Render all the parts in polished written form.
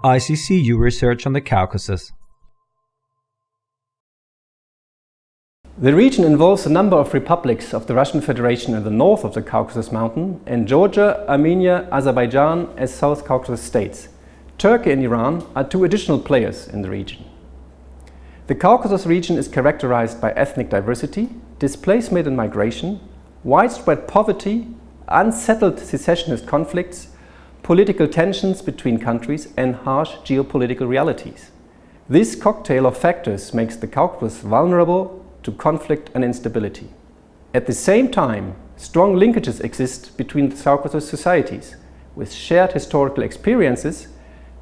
ISSICEU research on the Caucasus. The region involves a number of republics of the Russian Federation in the north of the Caucasus Mountain and Georgia, Armenia, Azerbaijan as South Caucasus states. Turkey and Iran are two additional players in the region. The Caucasus region is characterized by ethnic diversity, displacement and migration, widespread poverty, unsettled secessionist conflicts, political tensions between countries and harsh geopolitical realities. This cocktail of factors makes the Caucasus vulnerable to conflict and instability. At the same time, strong linkages exist between the Caucasus societies, with shared historical experiences,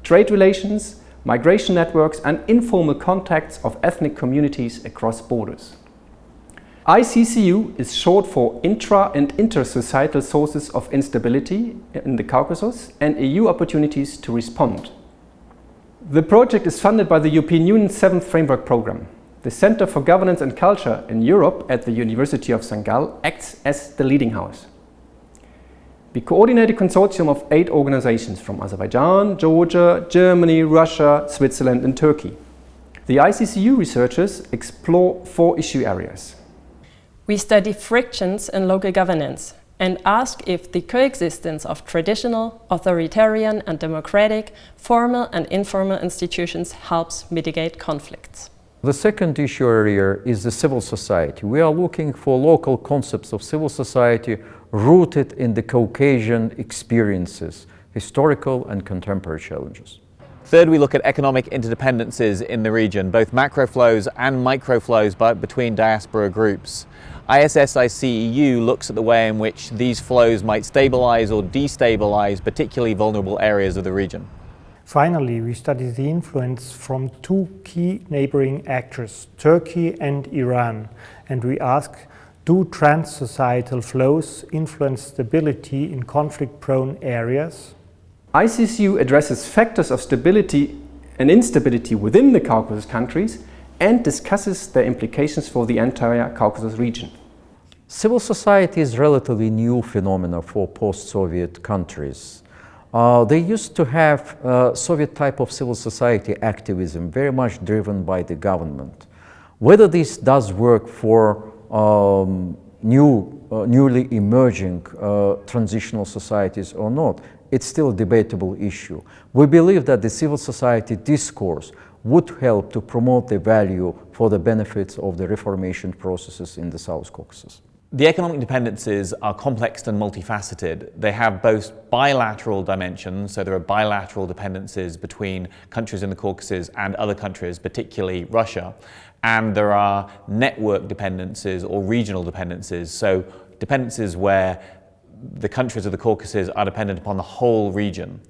trade relations, migration networks and informal contacts of ethnic communities across borders. ISSICEU is short for Intra- and Inter-Societal Sources of Instability in the Caucasus and EU Opportunities to Respond. The project is funded by the European Union's 7th Framework Programme. The Center for Governance and Culture in Europe at the University of St. Gallen acts as the leading house. We coordinate a consortium of 8 organizations from Azerbaijan, Georgia, Germany, Russia, Switzerland and Turkey. The ISSICEU researchers explore 4 issue areas. We study frictions in local governance and ask if the coexistence of traditional, authoritarian and democratic, formal and informal institutions helps mitigate conflicts. The second issue area is the civil society. We are looking for local concepts of civil society rooted in the Caucasian experiences, historical and contemporary challenges. Third, we look at economic interdependencies in the region, both macro flows and micro flows between diaspora groups. ISSICEU looks at the way in which these flows might stabilize or destabilize particularly vulnerable areas of the region. Finally, we study the influence from 2 key neighboring actors, Turkey and Iran, and we ask, do trans-societal flows influence stability in conflict-prone areas? ISSICEU addresses factors of stability and instability within the Caucasus countries and discusses their implications for the entire Caucasus region. Civil society is a relatively new phenomenon for post-Soviet countries. They used to have Soviet type of civil society activism, very much driven by the government. Whether this does work for newly emerging transitional societies or not, it's still a debatable issue. We believe that the civil society discourse would help to promote the value for the benefits of the reformation processes in the South Caucasus. The economic dependencies are complex and multifaceted. They have both bilateral dimensions, so there are bilateral dependencies between countries in the Caucasus and other countries, particularly Russia, and there are network dependencies or regional dependencies, so dependencies where the countries of the Caucasus are dependent upon the whole region.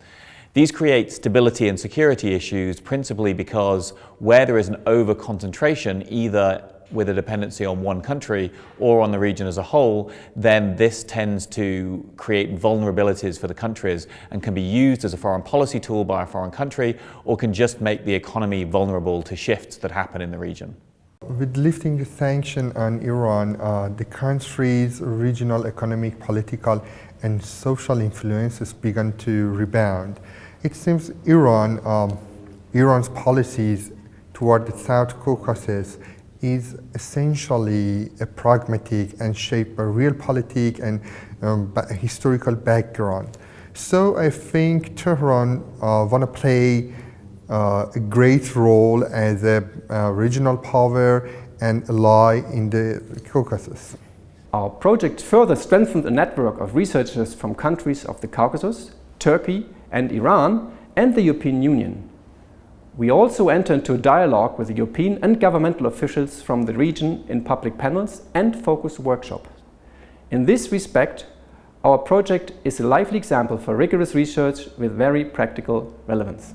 These create stability and security issues principally because where there is an over-concentration, either with a dependency on one country or on the region as a whole, then this tends to create vulnerabilities for the countries and can be used as a foreign policy tool by a foreign country or can just make the economy vulnerable to shifts that happen in the region. With lifting the sanction on Iran, the country's regional economic, political and social influences began to rebound. It seems Iran's policies toward the South Caucasus is essentially a pragmatic and shaped by realpolitik and historical background. So I think Tehran want to play a great role as a regional power and ally in the Caucasus. Our project further strengthened a network of researchers from countries of the Caucasus, Turkey and Iran and the European Union. We also enter into a dialogue with the European and governmental officials from the region in public panels and focus workshops. In this respect, our project is a lively example for rigorous research with very practical relevance.